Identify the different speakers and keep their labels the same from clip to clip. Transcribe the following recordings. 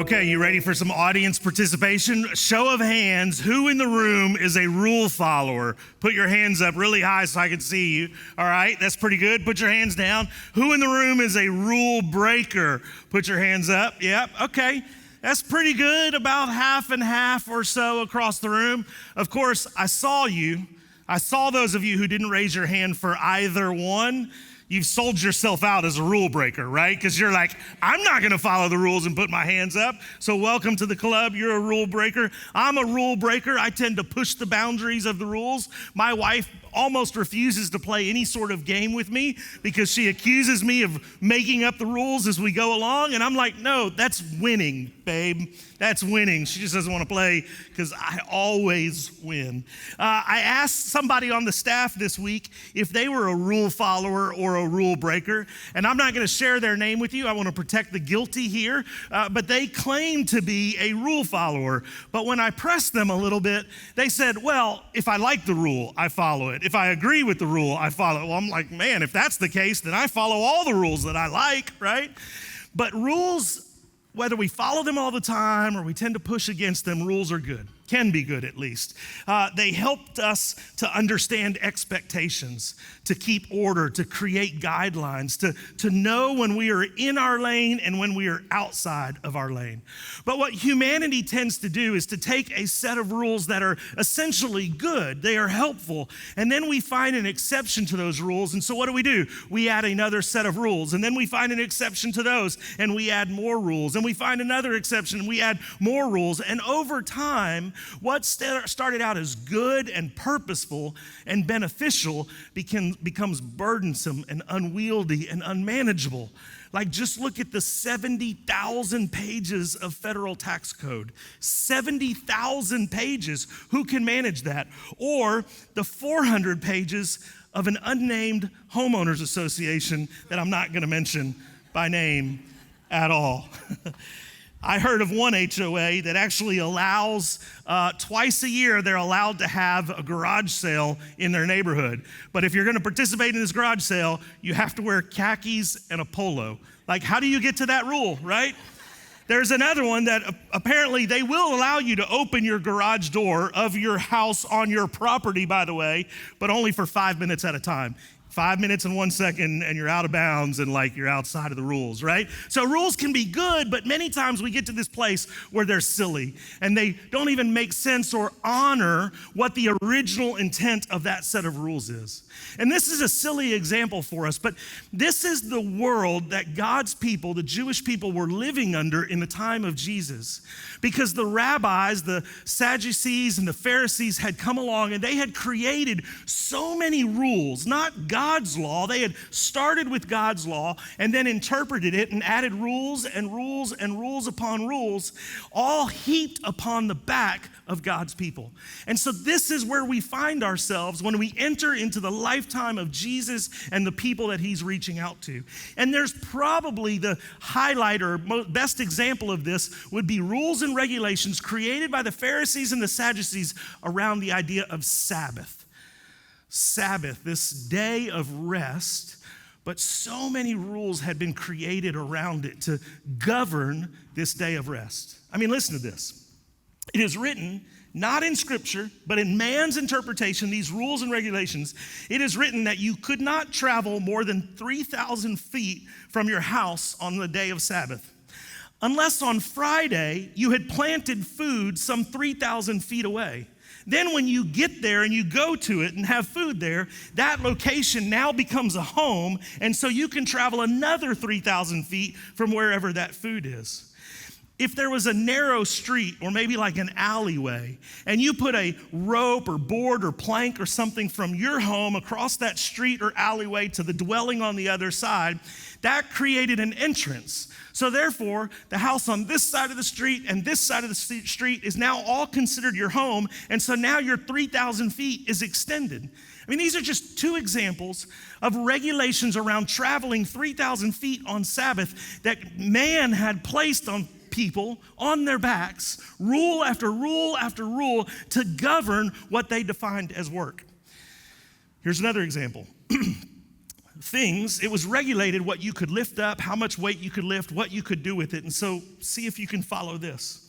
Speaker 1: Okay, you ready for some audience participation? Show of hands, who in the room is a rule follower? Put your hands up really high so I can see you. All right, that's pretty good. Put your hands down. Who in the room is a rule breaker? Put your hands up. Yep, okay. That's pretty good, about half and half or so across the room. Of course, I saw you. I saw those of you who didn't raise your hand for either one. You've sold yourself out as a rule breaker, right? Because you're like, I'm not going to follow the rules and put my hands up. So welcome to the club. You're a rule breaker. I'm a rule breaker. I tend to push the boundaries of the rules. My wife almost refuses to play any sort of game with me because she accuses me of making up the rules as we go along. And I'm like, no, that's winning, babe. That's winning. She just doesn't want to play because I always win. I asked somebody on the staff this week if they were a rule follower or a rule breaker, and I'm not going to share their name with you. I want to protect the guilty here, but they claim to be a rule follower. But when I pressed them a little bit, they said, well, if I like the rule, I follow it. If I agree with the rule, I follow it. Well, I'm like, man, if that's the case, then I follow all the rules that I like, right? But rules, whether we follow them all the time or we tend to push against them, rules are good, can be good at least. They helped us to understand expectations, to keep order, to create guidelines, to know when we are in our lane and when we are outside of our lane. But what humanity tends to do is to take a set of rules that are essentially good, they are helpful, and then we find an exception to those rules. And so what do? We add another set of rules, and then we find an exception to those, and we add more rules, and we find another exception, and we add more rules. And over time, what started out as good and purposeful and beneficial becomes burdensome and unwieldy and unmanageable. Like, just look at the 70,000 pages of federal tax code. 70,000 pages. Who can manage that? Or the 400 pages of an unnamed homeowners association that I'm not going to mention by name at all. I heard of one HOA that actually allows, twice a year, they're allowed to have a garage sale in their neighborhood. But if you're going to participate in this garage sale, you have to wear khakis and a polo. Like, how do you get to that rule, right? There's another one that apparently they will allow you to open your garage door of your house on your property, by the way, but only for 5 minutes at a time. 5 minutes and 1 second, and you're out of bounds and like you're outside of the rules, right? So rules can be good, but many times we get to this place where they're silly and they don't even make sense or honor what the original intent of that set of rules is. And this is a silly example for us, but this is the world that God's people, the Jewish people, were living under in the time of Jesus. Because the rabbis, the Sadducees, and the Pharisees had come along and they had created so many rules, not God's law. They had started with God's law and then interpreted it and added rules and rules and rules upon rules, all heaped upon the back of God's people. And so this is where we find ourselves when we enter into the lifetime of Jesus and the people that he's reaching out to. And there's probably the highlight or best example of this would be rules and regulations created by the Pharisees and the Sadducees around the idea of Sabbath. Sabbath, this day of rest, but so many rules had been created around it to govern this day of rest. I mean, listen to this. It is written, not in scripture, but in man's interpretation, these rules and regulations, it is written that you could not travel more than 3,000 feet from your house on the day of Sabbath, unless on Friday you had planted food some 3,000 feet away. Then when you get there and you go to it and have food there, that location now becomes a home, and so you can travel another 3,000 feet from wherever that food is. If there was a narrow street or maybe like an alleyway, and you put a rope or board or plank or something from your home across that street or alleyway to the dwelling on the other side, that created an entrance. So therefore, the house on this side of the street and this side of the street is now all considered your home, and so now your 3,000 feet is extended. I mean, these are just two examples of regulations around traveling 3,000 feet on Sabbath that man had placed on people on their backs, rule after rule after rule, to govern what they defined as work. Here's another example. things, it was regulated what you could lift up, how much weight you could lift, what you could do with it. And so see if you can follow this.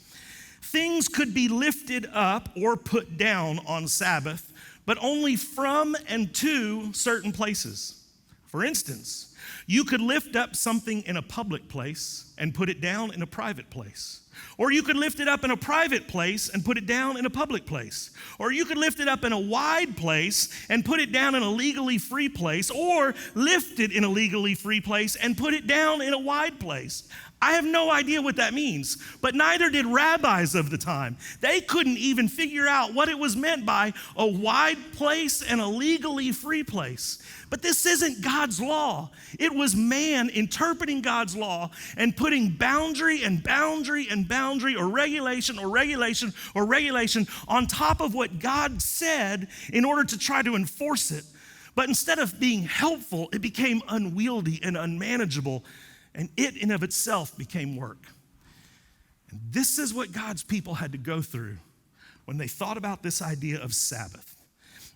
Speaker 1: Things could be lifted up or put down on Sabbath, but only from and to certain places. For instance, you could lift up something in a public place and put it down in a private place. Or you could lift it up in a private place and put it down in a public place. Or you could lift it up in a wide place and put it down in a legally free place. Or lift it in a legally free place and put it down in a wide place. I have no idea what that means, but neither did rabbis of the time. They couldn't even figure out what it was meant by a wide place and a legally free place. But this isn't God's law. It was man interpreting God's law and putting boundary and boundary and boundary or regulation or regulation or regulation on top of what God said in order to try to enforce it. But instead of being helpful, it became unwieldy and unmanageable. And it in of itself became work. And this is what God's people had to go through when they thought about this idea of Sabbath.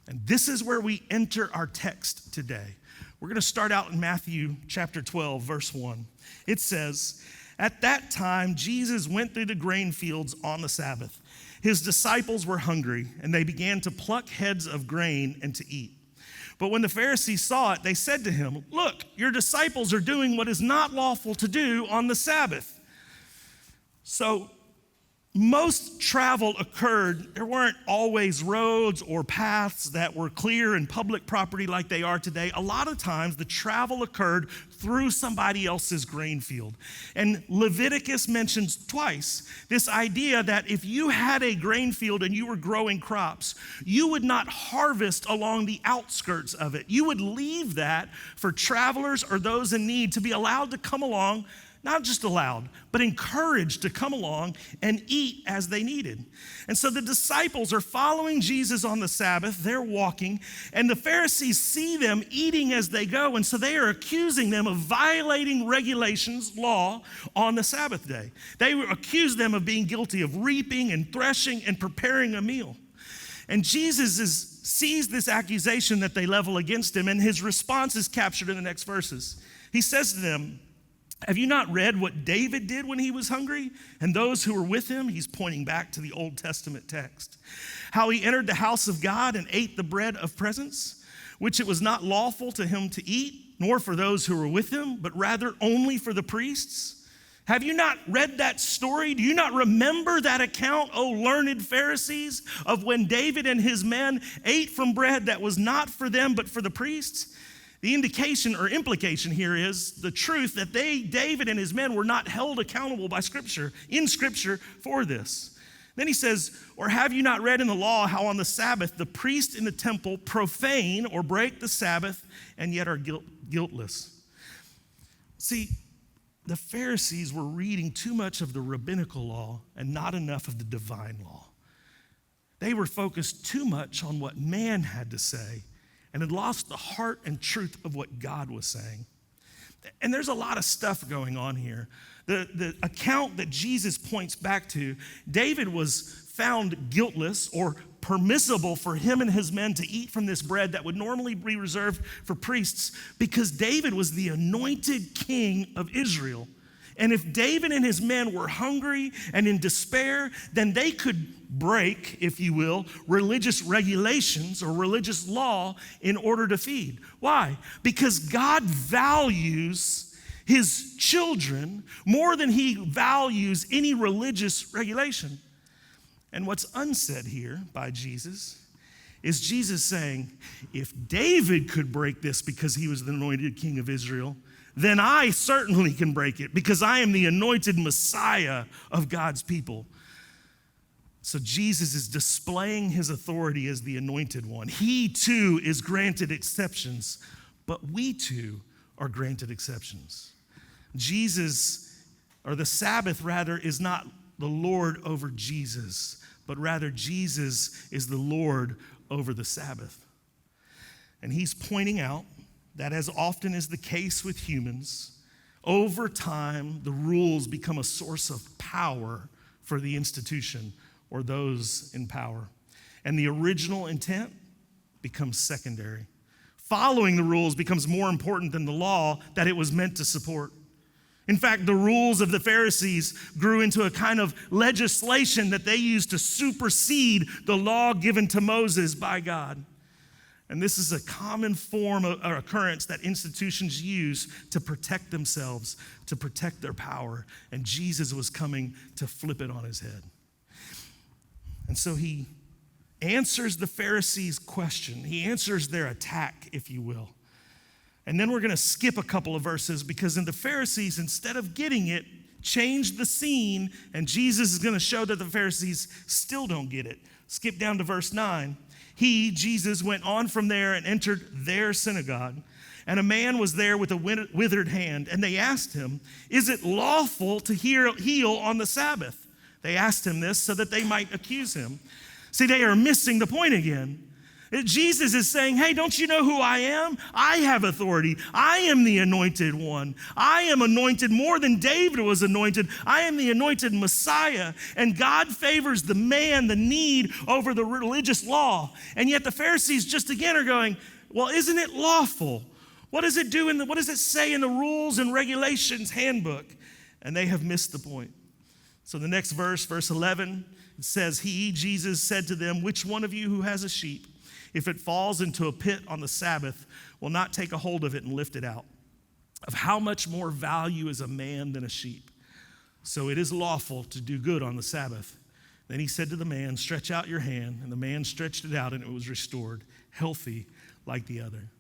Speaker 1: And this is where we enter our text today. We're going to start out in Matthew chapter 12, verse 1. It says, "At that time, Jesus went through the grain fields on the Sabbath. His disciples were hungry, and they began to pluck heads of grain and to eat. But when the Pharisees saw it, they said to him, 'Look, your disciples are doing what is not lawful to do on the Sabbath.'" So most travel occurred. There weren't always roads or paths that were clear and public property like they are today. A lot of times the travel occurred through somebody else's grain field. And Leviticus mentions twice this idea that if you had a grain field and you were growing crops, you would not harvest along the outskirts of it. You would leave that for travelers or those in need to be allowed to come along. Not just allowed, but encouraged to come along and eat as they needed. And so the disciples are following Jesus on the Sabbath. They're walking, and the Pharisees see them eating as they go, and so they are accusing them of violating regulations, law, on the Sabbath day. They accuse them of being guilty of reaping and threshing and preparing a meal. And Jesus sees this accusation that they level against him, and his response is captured in the next verses. He says to them, "Have you not read what David did when he was hungry? And those who were with him," he's pointing back to the Old Testament text, "how he entered the house of God and ate the bread of presence, which it was not lawful to him to eat, nor for those who were with him, but rather only for the priests? Have you not read that story? Do you not remember that account, O learned Pharisees, of when David and his men ate from bread that was not for them, but for the priests?" The indication or implication here is the truth that David and his men were not held accountable by Scripture, in Scripture for this. Then he says, "Or have you not read in the law how on the Sabbath the priests in the temple profane or break the Sabbath and yet are guiltless?" See, the Pharisees were reading too much of the rabbinical law and not enough of the divine law. They were focused too much on what man had to say and had lost the heart and truth of what God was saying. And there's a lot of stuff going on here. The account that Jesus points back to, David was found guiltless or permissible for him and his men to eat from this bread that would normally be reserved for priests because David was the anointed king of Israel. And if David and his men were hungry and in despair, then they could break, if you will, religious regulations or religious law in order to feed. Why? Because God values his children more than he values any religious regulation. And what's unsaid here by Jesus is Jesus saying, if David could break this because he was the anointed king of Israel, then I certainly can break it because I am the anointed Messiah of God's people. So Jesus is displaying his authority as the anointed one. He too is granted exceptions, but we too are granted exceptions. Jesus, or the Sabbath rather, is not the Lord over Jesus, but rather Jesus is the Lord over the Sabbath. And he's pointing out that as often is the case with humans, over time, the rules become a source of power for the institution or those in power. And the original intent becomes secondary. Following the rules becomes more important than the law that it was meant to support. In fact, the rules of the Pharisees grew into a kind of legislation that they used to supersede the law given to Moses by God. And this is a common form or occurrence that institutions use to protect themselves, to protect their power. And Jesus was coming to flip it on his head. And so he answers the Pharisees' question. He answers their attack, if you will. And then we're going to skip a couple of verses because in the Pharisees, instead of getting it, changed the scene, and Jesus is going to show that the Pharisees still don't get it. Skip down to verse 9. He, Jesus, went on from there and entered their synagogue. And a man was there with a withered hand. And they asked him, is it lawful to heal on the Sabbath? They asked him this so that they might accuse him. See, they are missing the point again. Jesus is saying, hey, don't you know who I am? I have authority. I am the anointed one. I am anointed more than David was anointed. I am the anointed Messiah. And God favors the man, the need, over the religious law. And yet the Pharisees just again are going, well, isn't it lawful? What does it do what does it say in the rules and regulations handbook? And they have missed the point. So the next verse, verse 11, it says, he, Jesus, said to them, which one of you who has a sheep, if it falls into a pit on the Sabbath, will not take a hold of it and lift it out? Of how much more value is a man than a sheep? So it is lawful to do good on the Sabbath. Then he said to the man, stretch out your hand. And the man stretched it out, and it was restored, healthy like the other.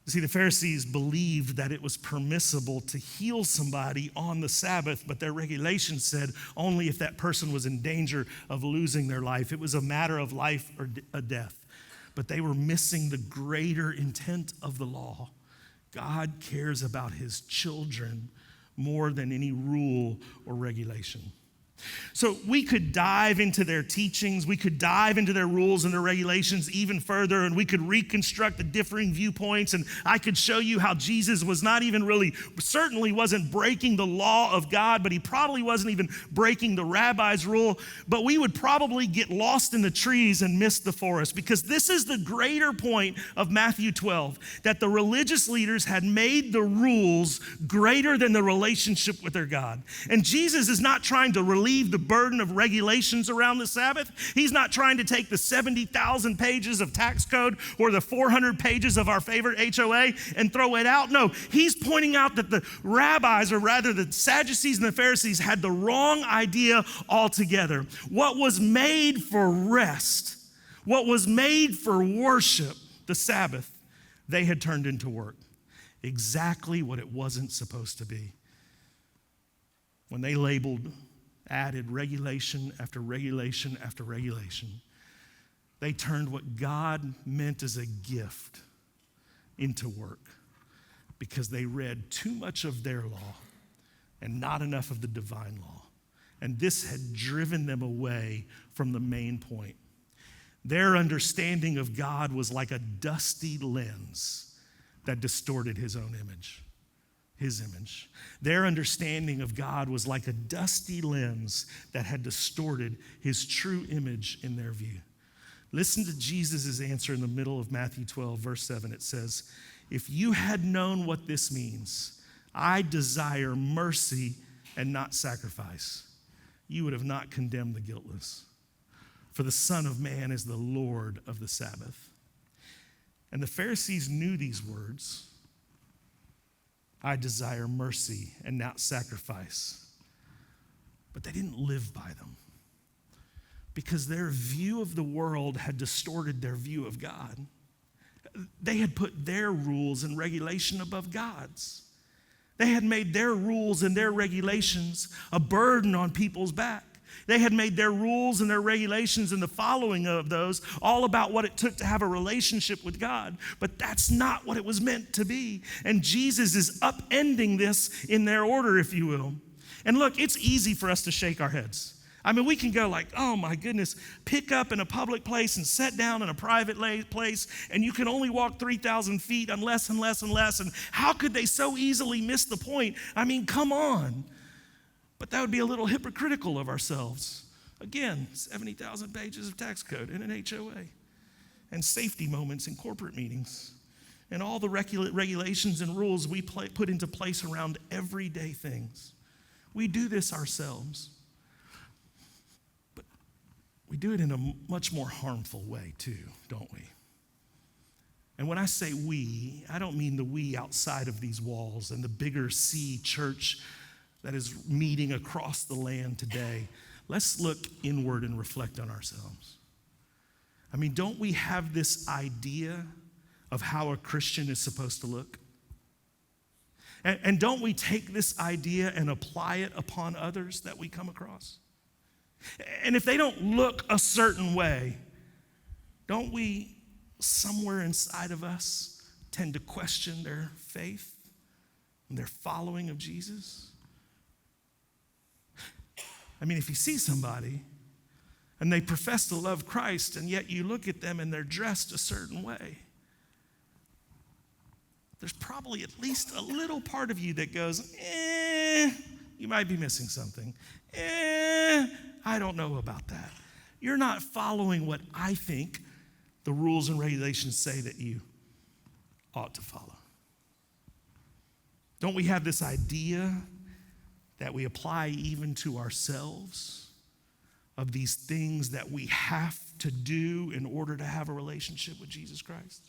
Speaker 1: You see, the Pharisees believed that it was permissible to heal somebody on the Sabbath, but their regulations said only if that person was in danger of losing their life. It was a matter of life or a death. But they were missing the greater intent of the law. God cares about his children more than any rule or regulation. So we could dive into their teachings, we could dive into their rules and their regulations even further, and we could reconstruct the differing viewpoints, and I could show you how Jesus was not even certainly wasn't breaking the law of God, but he probably wasn't even breaking the rabbi's rule, but we would probably get lost in the trees and miss the forest, because this is the greater point of Matthew 12, that the religious leaders had made the rules greater than the relationship with their God. And Jesus is not trying to relieve the burden of regulations around the Sabbath. He's not trying to take the 70,000 pages of tax code or the 400 pages of our favorite HOA and throw it out. No, he's pointing out that the rabbis, or rather the Sadducees and the Pharisees, had the wrong idea altogether. What was made for rest, what was made for worship, the Sabbath, they had turned into work. Exactly what it wasn't supposed to be. When they added regulation after regulation after regulation, they turned what God meant as a gift into work because they read too much of their law and not enough of the divine law. And this had driven them away from the main point. Their understanding of God was like a dusty lens that distorted his own image. His image. Their understanding of God was like a dusty lens that had distorted his true image in their view. Listen to Jesus' answer in the middle of Matthew 12, verse 7. It says, if you had known what this means, I desire mercy and not sacrifice, you would have not condemned the guiltless. For the Son of Man is the Lord of the Sabbath. And the Pharisees knew these words. I desire mercy and not sacrifice. But they didn't live by them because their view of the world had distorted their view of God. They had put their rules and regulation above God's. They had made their rules and their regulations a burden on people's back. They had made their rules and their regulations and the following of those all about what it took to have a relationship with God. But that's not what it was meant to be. And Jesus is upending this in their order, if you will. And look, it's easy for us to shake our heads. I mean, we can go like, oh my goodness, pick up in a public place and sit down in a private place, and you can only walk 3,000 feet unless and less and less. And how could they so easily miss the point? I mean, come on. But that would be a little hypocritical of ourselves. Again, 70,000 pages of tax code in an HOA and safety moments in corporate meetings. and all the regulations and rules we put into place around everyday things. We do this ourselves, but we do it in a much more harmful way too, don't we? And when I say we, I don't mean the we outside of these walls and the bigger C church that is meeting across the land today. Let's look inward and reflect on ourselves. I mean, don't we have this idea of how a Christian is supposed to look? And don't we take this idea and apply it upon others that we come across? And if they don't look a certain way, don't we, somewhere inside of us, tend to question their faith and their following of Jesus? I mean, if you see somebody and they profess to love Christ, and yet you look at them and they're dressed a certain way, there's probably at least a little part of you that goes, you might be missing something. I don't know about that. You're not following what I think the rules and regulations say that you ought to follow. Don't we have this idea that we apply even to ourselves of these things that we have to do in order to have a relationship with Jesus Christ?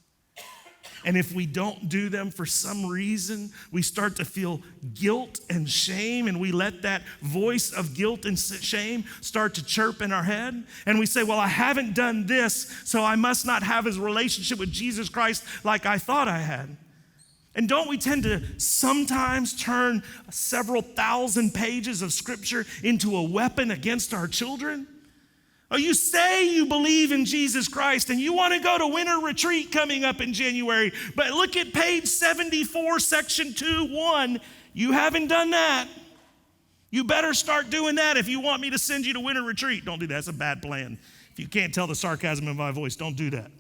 Speaker 1: And if we don't do them for some reason, we start to feel guilt and shame, and we let that voice of guilt and shame start to chirp in our head. And we say, well, I haven't done this, so I must not have a relationship with Jesus Christ like I thought I had. And don't we tend to sometimes turn several thousand pages of scripture into a weapon against our children? Oh, you say you believe in Jesus Christ and you want to go to winter retreat coming up in January, but look at page 74, section 2:1. You haven't done that. You better start doing that if you want me to send you to winter retreat. Don't do that. That's a bad plan. If you can't tell the sarcasm in my voice, don't do that.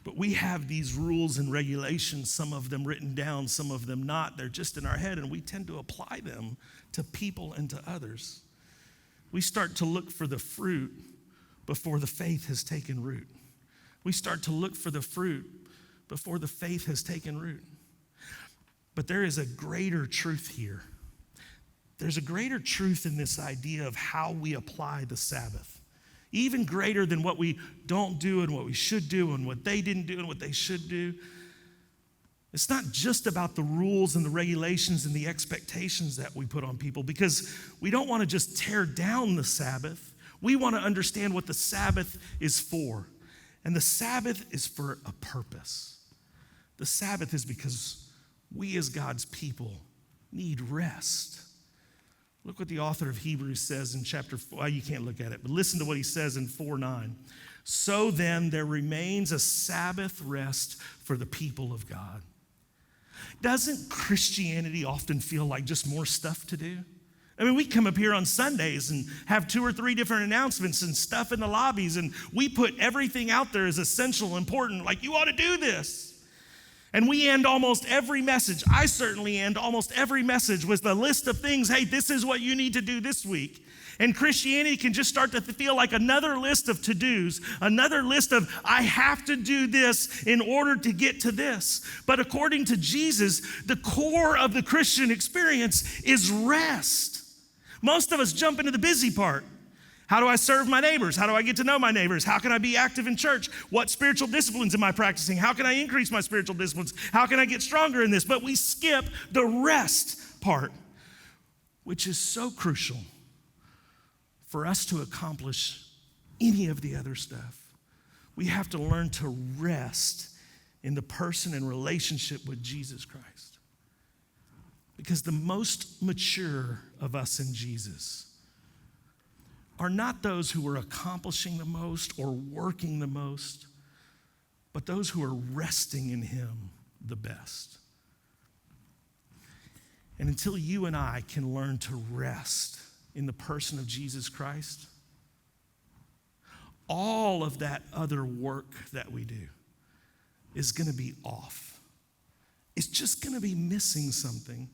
Speaker 1: But we have these rules and regulations, some of them written down, some of them not. They're just in our head, and we tend to apply them to people and to others. We start to look for the fruit before the faith has taken root. We start to look for the fruit before the faith has taken root. But there is a greater truth here. There's a greater truth in this idea of how we apply the Sabbath. Even greater than what we don't do and what we should do and what they didn't do and what they should do. It's not just about the rules and the regulations and the expectations that we put on people, because we don't want to just tear down the Sabbath. We want to understand what the Sabbath is for. And the Sabbath is for a purpose. The Sabbath is because we as God's people need rest. Look what the author of Hebrews says in chapter 4. Well, you can't look at it, but listen to what he says in 4:9. So then there remains a Sabbath rest for the people of God. Doesn't Christianity often feel like just more stuff to do? I mean, we come up here on Sundays and have 2 or 3 different announcements and stuff in the lobbies, and we put everything out there as essential, important, like you ought to do this. And we end almost every message, I certainly end almost every message with a list of things, hey, this is what you need to do this week. And Christianity can just start to feel like another list of to-dos, another list of, I have to do this in order to get to this. But according to Jesus, the core of the Christian experience is rest. Most of us jump into the busy part. How do I serve my neighbors? How do I get to know my neighbors? How can I be active in church? What spiritual disciplines am I practicing? How can I increase my spiritual disciplines? How can I get stronger in this? But we skip the rest part, which is so crucial for us to accomplish any of the other stuff. We have to learn to rest in the person and relationship with Jesus Christ. Because the most mature of us in Jesus are not those who are accomplishing the most or working the most, but those who are resting in him the best. And until you and I can learn to rest in the person of Jesus Christ, all of that other work that we do is going to be off. It's just going to be missing something.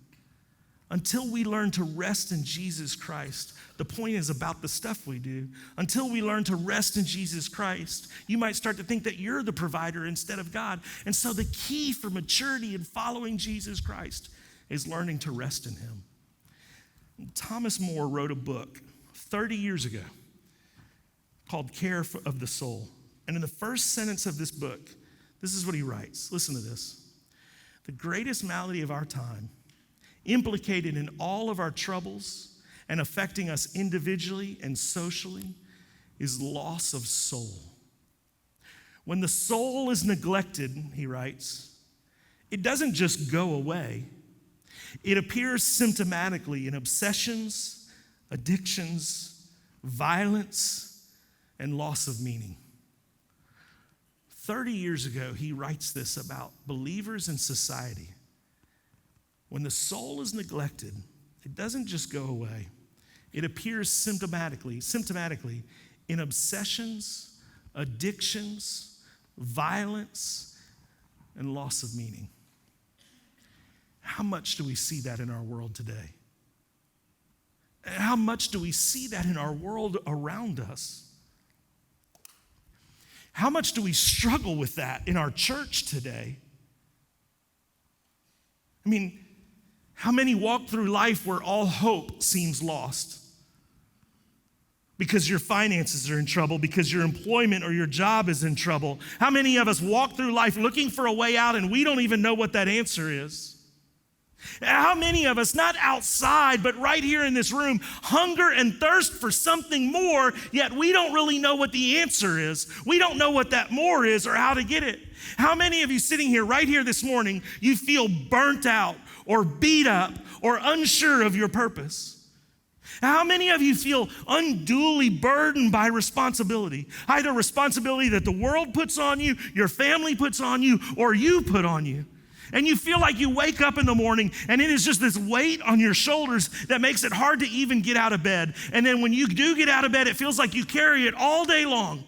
Speaker 1: Until we learn to rest in Jesus Christ, the point is about the stuff we do. Until we learn to rest in Jesus Christ, you might start to think that you're the provider instead of God. And so the key for maturity in following Jesus Christ is learning to rest in him. Thomas More wrote a book 30 years ago called Care of the Soul. And in the first sentence of this book, this is what he writes. Listen to this. The greatest malady of our time, implicated in all of our troubles and affecting us individually and socially, is loss of soul. When the soul is neglected, he writes, it doesn't just go away. It appears symptomatically in obsessions, addictions, violence, and loss of meaning. 30 years ago, he writes this about believers in society. When the soul is neglected, it doesn't just go away. It appears symptomatically in obsessions, addictions, violence, and loss of meaning. How much do we see that in our world today? How much do we see that in our world around us? How much do we struggle with that in our church today? I mean, how many walk through life where all hope seems lost? Because your finances are in trouble, because your employment or your job is in trouble. How many of us walk through life looking for a way out and we don't even know what that answer is? How many of us, not outside, but right here in this room, hunger and thirst for something more, yet we don't really know what the answer is. We don't know what that more is or how to get it. How many of you sitting here right here this morning, you feel burnt out or beat up or unsure of your purpose? How many of you feel unduly burdened by responsibility? Either responsibility that the world puts on you, your family puts on you, or you put on you. And you feel like you wake up in the morning and it is just this weight on your shoulders that makes it hard to even get out of bed. And then when you do get out of bed, it feels like you carry it all day long.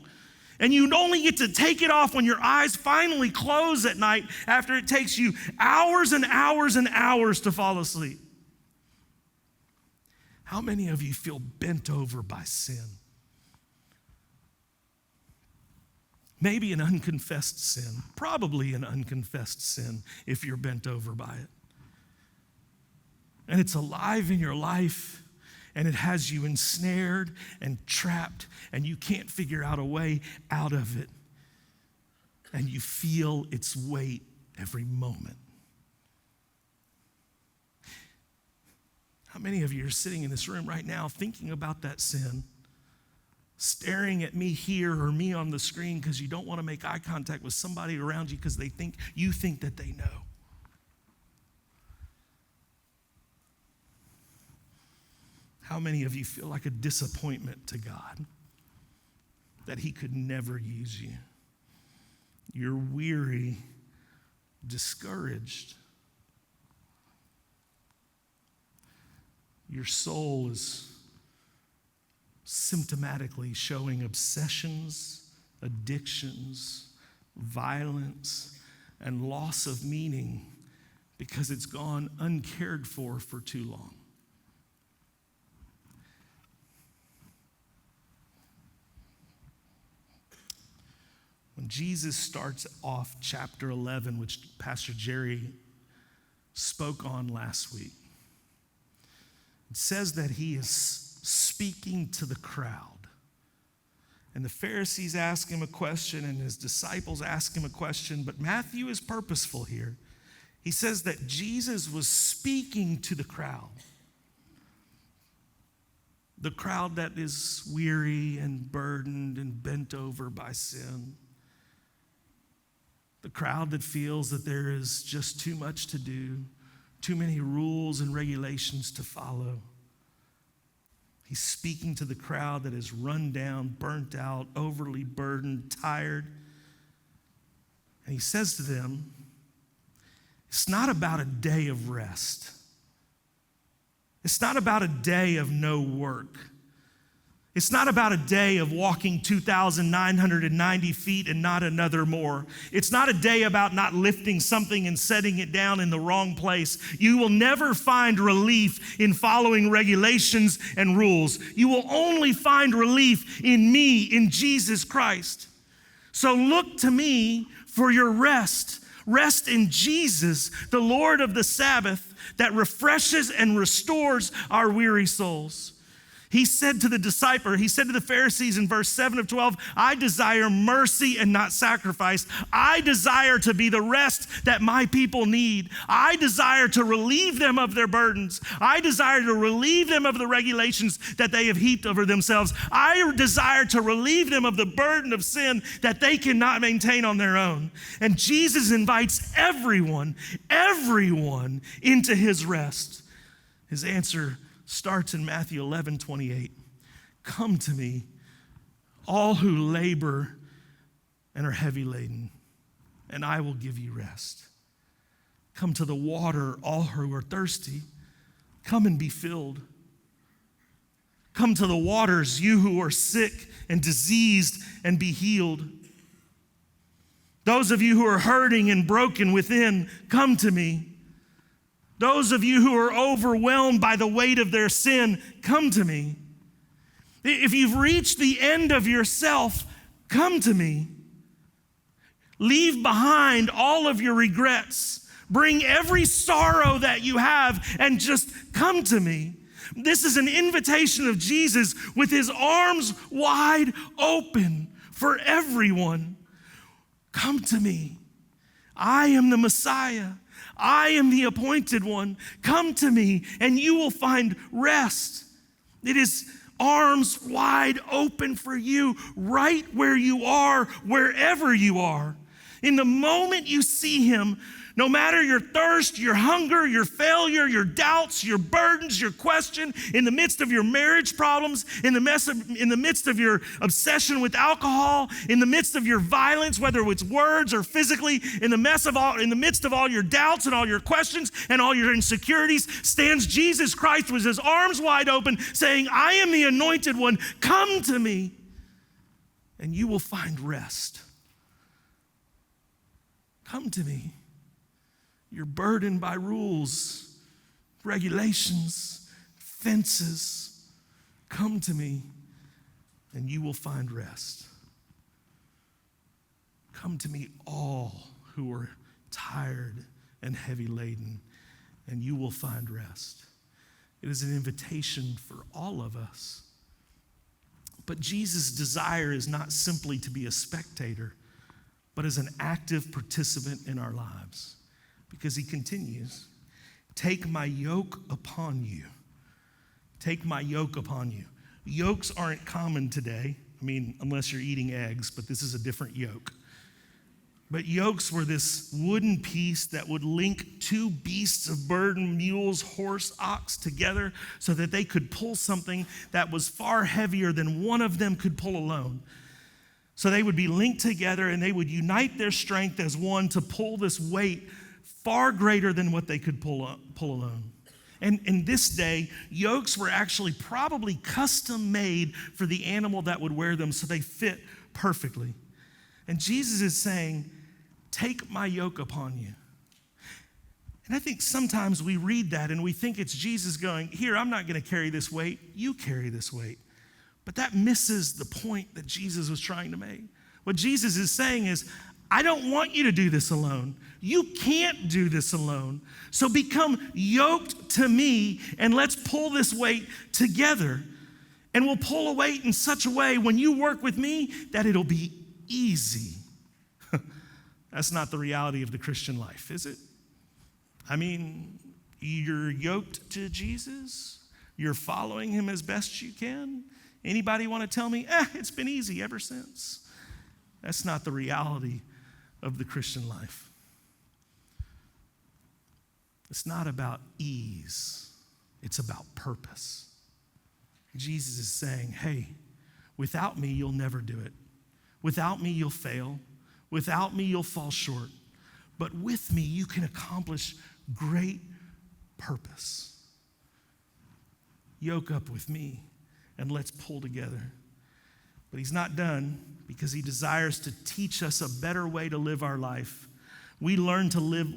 Speaker 1: And you only get to take it off when your eyes finally close at night after it takes you hours and hours and hours to fall asleep. How many of you feel bent over by sin? Maybe an unconfessed sin, probably an unconfessed sin if you're bent over by it. And it's alive in your life, and it has you ensnared and trapped, and you can't figure out a way out of it. And you feel its weight every moment. How many of you are sitting in this room right now thinking about that sin, staring at me here or me on the screen because you don't want to make eye contact with somebody around you because you think that they know? How many of you feel like a disappointment to God, that he could never use you? You're weary, discouraged. Your soul is symptomatically showing obsessions, addictions, violence, and loss of meaning because it's gone uncared for too long. When Jesus starts off chapter 11, which Pastor Jerry spoke on last week, it says that he is speaking to the crowd. And the Pharisees ask him a question and his disciples ask him a question, but Matthew is purposeful here. He says that Jesus was speaking to the crowd. The crowd that is weary and burdened and bent over by sin. The crowd that feels that there is just too much to do, too many rules and regulations to follow. He's speaking to the crowd that is run down, burnt out, overly burdened, tired. And he says to them, it's not about a day of rest. It's not about a day of no work. It's not about a day of walking 2,990 feet and not another more. It's not a day about not lifting something and setting it down in the wrong place. You will never find relief in following regulations and rules. You will only find relief in me, in Jesus Christ. So look to me for your rest. Rest in Jesus, the Lord of the Sabbath, that refreshes and restores our weary souls. He said to the Pharisees in verse 7 of 12, I desire mercy and not sacrifice. I desire to be the rest that my people need. I desire to relieve them of their burdens. I desire to relieve them of the regulations that they have heaped over themselves. I desire to relieve them of the burden of sin that they cannot maintain on their own. And Jesus invites everyone into his rest. His answer starts in Matthew 11:28. Come to me, all who labor and are heavy laden, and I will give you rest. Come to the water, all who are thirsty. Come and be filled. Come to the waters, you who are sick and diseased, and be healed. Those of you who are hurting and broken within, come to me. Those of you who are overwhelmed by the weight of their sin, come to me. If you've reached the end of yourself, come to me. Leave behind all of your regrets. Bring every sorrow that you have and just come to me. This is an invitation of Jesus with his arms wide open for everyone. Come to me. I am the Messiah. I am the appointed one. Come to me and you will find rest. It is arms wide open for you right where you are, wherever you are. In the moment you see him, no matter your thirst, your hunger, your failure, your doubts, your burdens, your question, in the midst of your marriage problems, in the midst of your obsession with alcohol, in the midst of your violence, whether it's words or physically, in the midst of all your doubts and all your questions and all your insecurities, stands Jesus Christ with his arms wide open, saying, I am the anointed one. Come to me, and you will find rest. Come to me. You're burdened by rules, regulations, fences. Come to me and you will find rest. Come to me, all who are tired and heavy laden, and you will find rest. It is an invitation for all of us. But Jesus' desire is not simply to be a spectator, but as an active participant in our lives. Because he continues, take my yoke upon you. Take my yoke upon you. Yokes aren't common today. I mean, unless you're eating eggs, but this is a different yoke. But yokes were this wooden piece that would link two beasts of burden, mules, horse, ox, together so that they could pull something that was far heavier than one of them could pull alone. So they would be linked together and they would unite their strength as one to pull this weight far greater than what they could pull alone. And in this day, yokes were actually probably custom made for the animal that would wear them so they fit perfectly. And Jesus is saying, take my yoke upon you. And I think sometimes we read that and we think it's Jesus going, here, I'm not going to carry this weight. You carry this weight. But that misses the point that Jesus was trying to make. What Jesus is saying is, I don't want you to do this alone. You can't do this alone. So become yoked to me and let's pull this weight together. And we'll pull a weight in such a way when you work with me that it'll be easy. That's not the reality of the Christian life, is it? I mean, you're yoked to Jesus. You're following him as best you can. Anybody want to tell me, it's been easy ever since? That's not the reality of the Christian life. It's not about ease. It's about purpose. Jesus is saying, hey, without me, you'll never do it. Without me, you'll fail. Without me, you'll fall short. But with me, you can accomplish great purpose. Yoke up with me, and let's pull together. But he's not done, because he desires to teach us a better way to live our life. We learn to live,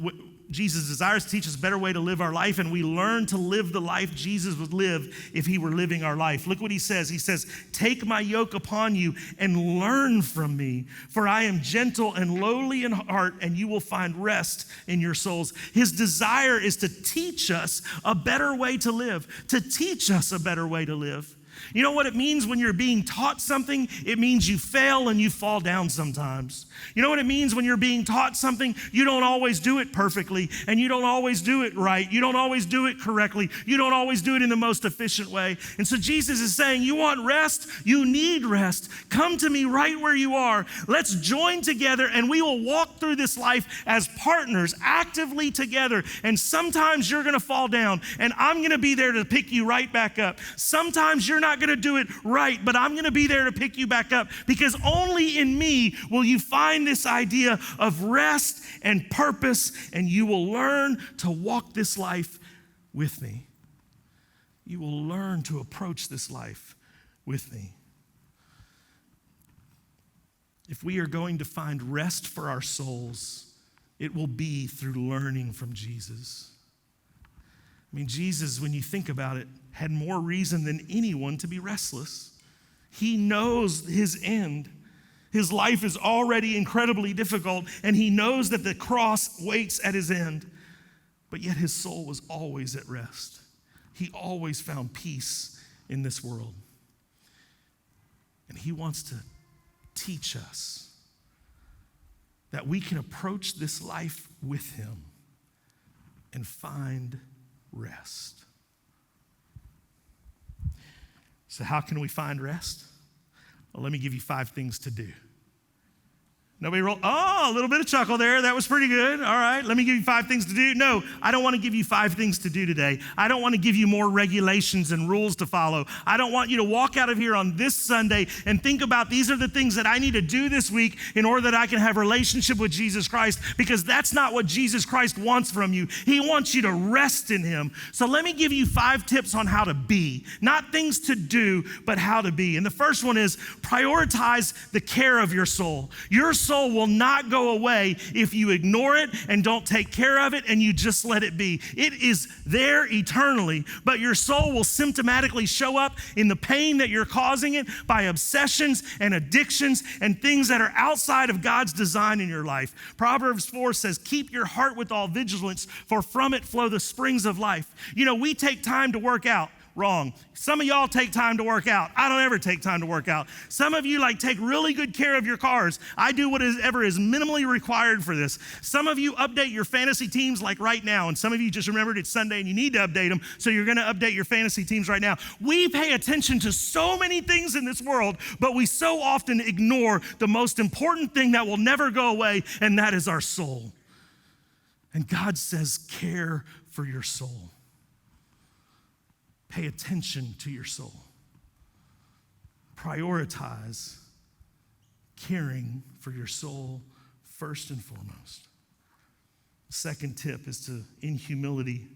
Speaker 1: Jesus desires to teach us a better way to live our life, and we learn to live the life Jesus would live if he were living our life. Look what he says. He says, "Take my yoke upon you and learn from me, for I am gentle and lowly in heart, and you will find rest in your souls." His desire is to teach us a better way to live, to teach us a better way to live. You know what it means when you're being taught something? It means you fail and you fall down sometimes. You know what it means when you're being taught something? You don't always do it perfectly, and you don't always do it right. You don't always do it correctly. You don't always do it in the most efficient way. And so Jesus is saying, you want rest? You need rest. Come to me right where you are. Let's join together, and we will walk through this life as partners, actively together. And sometimes you're going to fall down, and I'm going to be there to pick you right back up. Sometimes you're not going to do it right, but I'm going to be there to pick you back up, because only in me will you find this idea of rest and purpose, and you will learn to walk this life with me. You will learn to approach this life with me. If we are going to find rest for our souls, it will be through learning from Jesus. I mean, Jesus, when you think about it, had more reason than anyone to be restless. He knows his end. His life is already incredibly difficult, and he knows that the cross waits at his end. But yet his soul was always at rest. He always found peace in this world. And he wants to teach us that we can approach this life with him and find rest. So how can we find rest? Well, let me give you 5 things to do. Nobody roll? Oh, a little bit of chuckle there. That was pretty good. All right, let me give you 5 things to do. No, I don't want to give you 5 things to do today. I don't want to give you more regulations and rules to follow. I don't want you to walk out of here on this Sunday and think about these are the things that I need to do this week in order that I can have a relationship with Jesus Christ, because that's not what Jesus Christ wants from you. He wants you to rest in him. So let me give you 5 tips on how to be. Not things to do, but how to be. And the first one is prioritize the care of your soul. Your soul will not go away if you ignore it and don't take care of it and you just let it be. It is there eternally, but your soul will symptomatically show up in the pain that you're causing it by obsessions and addictions and things that are outside of God's design in your life. Proverbs 4 says, "Keep your heart with all vigilance, for from it flow the springs of life." You know, we take time to work out. Wrong. Some of y'all take time to work out. I don't ever take time to work out. Some of you take really good care of your cars. I do whatever is minimally required for this. Some of you update your fantasy teams right now, and some of you just remembered it's Sunday and you need to update them, so you're going to update your fantasy teams right now. We pay attention to so many things in this world, but we so often ignore the most important thing that will never go away, and that is our soul. And God says, care for your soul. Pay attention to your soul. Prioritize caring for your soul first and foremost. The second tip is to, in humility,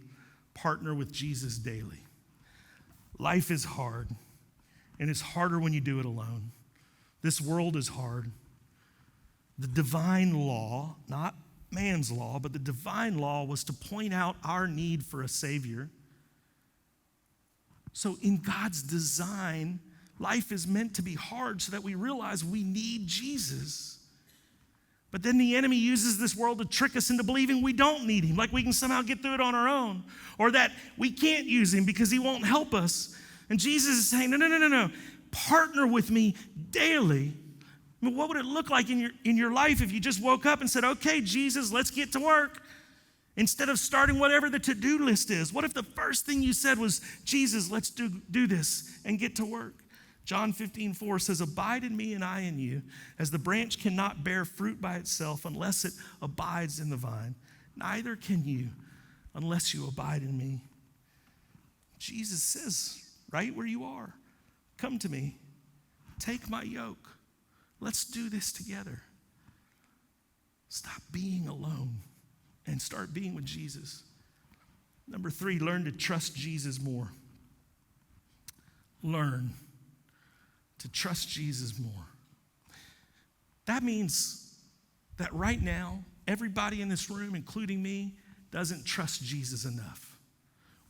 Speaker 1: partner with Jesus daily. Life is hard, and it's harder when you do it alone. This world is hard. The divine law, not man's law, but the divine law was to point out our need for a Savior. So in God's design, life is meant to be hard so that we realize we need Jesus. But then the enemy uses this world to trick us into believing we don't need him, like we can somehow get through it on our own, or that we can't use him because he won't help us. And Jesus is saying, no. Partner with me daily. I mean, what would it look like in your life if you just woke up and said, okay, Jesus, let's get to work? Instead of starting whatever the to-do list is. What if the first thing you said was, Jesus, let's do this and get to work? John 15:4 says, "Abide in me and I in you, as the branch cannot bear fruit by itself unless it abides in the vine. Neither can you unless you abide in me." Jesus says, right where you are, come to me, take my yoke. Let's do this together. Stop being alone and start being with Jesus. Number 3, learn to trust Jesus more. Learn to trust Jesus more. That means that right now, everybody in this room, including me, doesn't trust Jesus enough.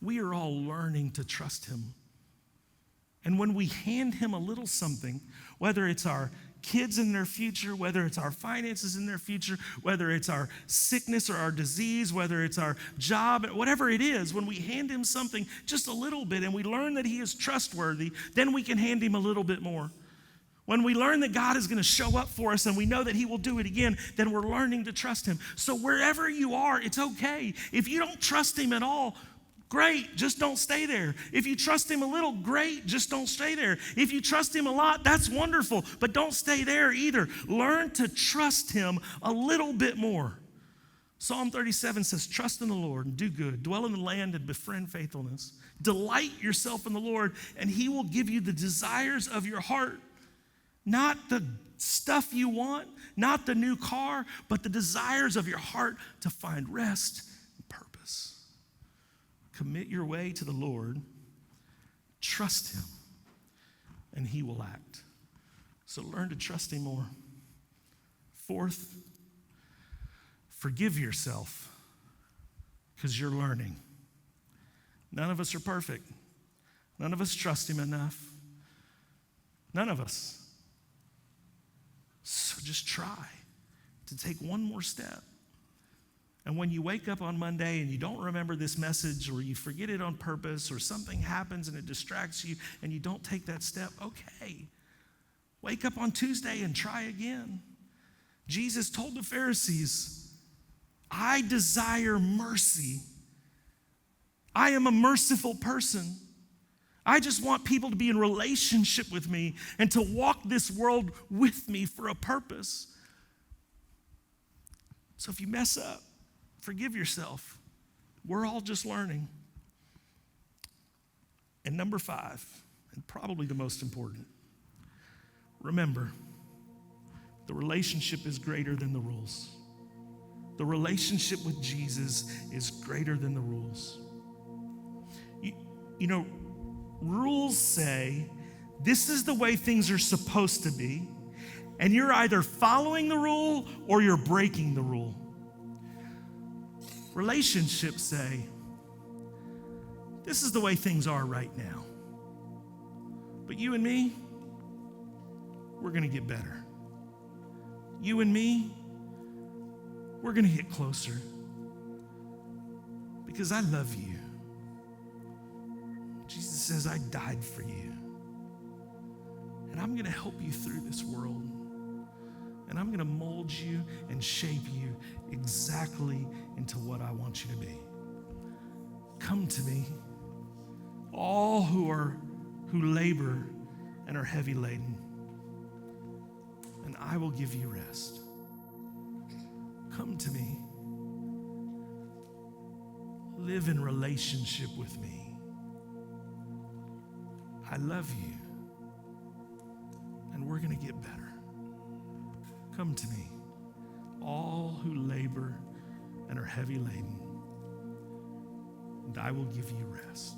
Speaker 1: We are all learning to trust him. And when we hand him a little something, whether it's our kids in their future, whether it's our finances in their future, whether it's our sickness or our disease, whether it's our job, whatever it is, when we hand him something just a little bit and we learn that he is trustworthy, then we can hand him a little bit more. When we learn that God is going to show up for us and we know that he will do it again, then we're learning to trust him. So wherever you are, it's okay. If you don't trust him at all, great, just don't stay there. If you trust him a little, great, just don't stay there. If you trust him a lot, that's wonderful, but don't stay there either. Learn to trust him a little bit more. Psalm 37 says, trust in the Lord and do good. Dwell in the land and befriend faithfulness. Delight yourself in the Lord, and he will give you the desires of your heart. Not the stuff you want, not the new car, but the desires of your heart to find rest and purpose. Commit your way to the Lord, trust him, and he will act. So learn to trust him more. Fourth, forgive yourself because you're learning. None of us are perfect. None of us trust him enough. None of us. So just try to take one more step. And when you wake up on Monday and you don't remember this message, or you forget it on purpose, or something happens and it distracts you and you don't take that step, okay. Wake up on Tuesday and try again. Jesus told the Pharisees, I desire mercy. I am a merciful person. I just want people to be in relationship with me and to walk this world with me for a purpose. So if you mess up, forgive yourself. We're all just learning. And number 5, and probably the most important, remember, the relationship is greater than the rules. The relationship with Jesus is greater than the rules. You know, rules say this is the way things are supposed to be, and you're either following the rule or you're breaking the rule. Relationships say this is the way things are right now, but you and me, we're going to get better. You and me, we're going to get closer because I love you. Jesus says, I died for you. And I'm going to help you through this world. And I'm going to mold you and shape you exactly into what I want you to be. Come to me, all who labor and are heavy laden, and I will give you rest. Come to me. Live in relationship with me. I love you, and we're going to get better. Come to me, all who labor and are heavy laden, and I will give you rest.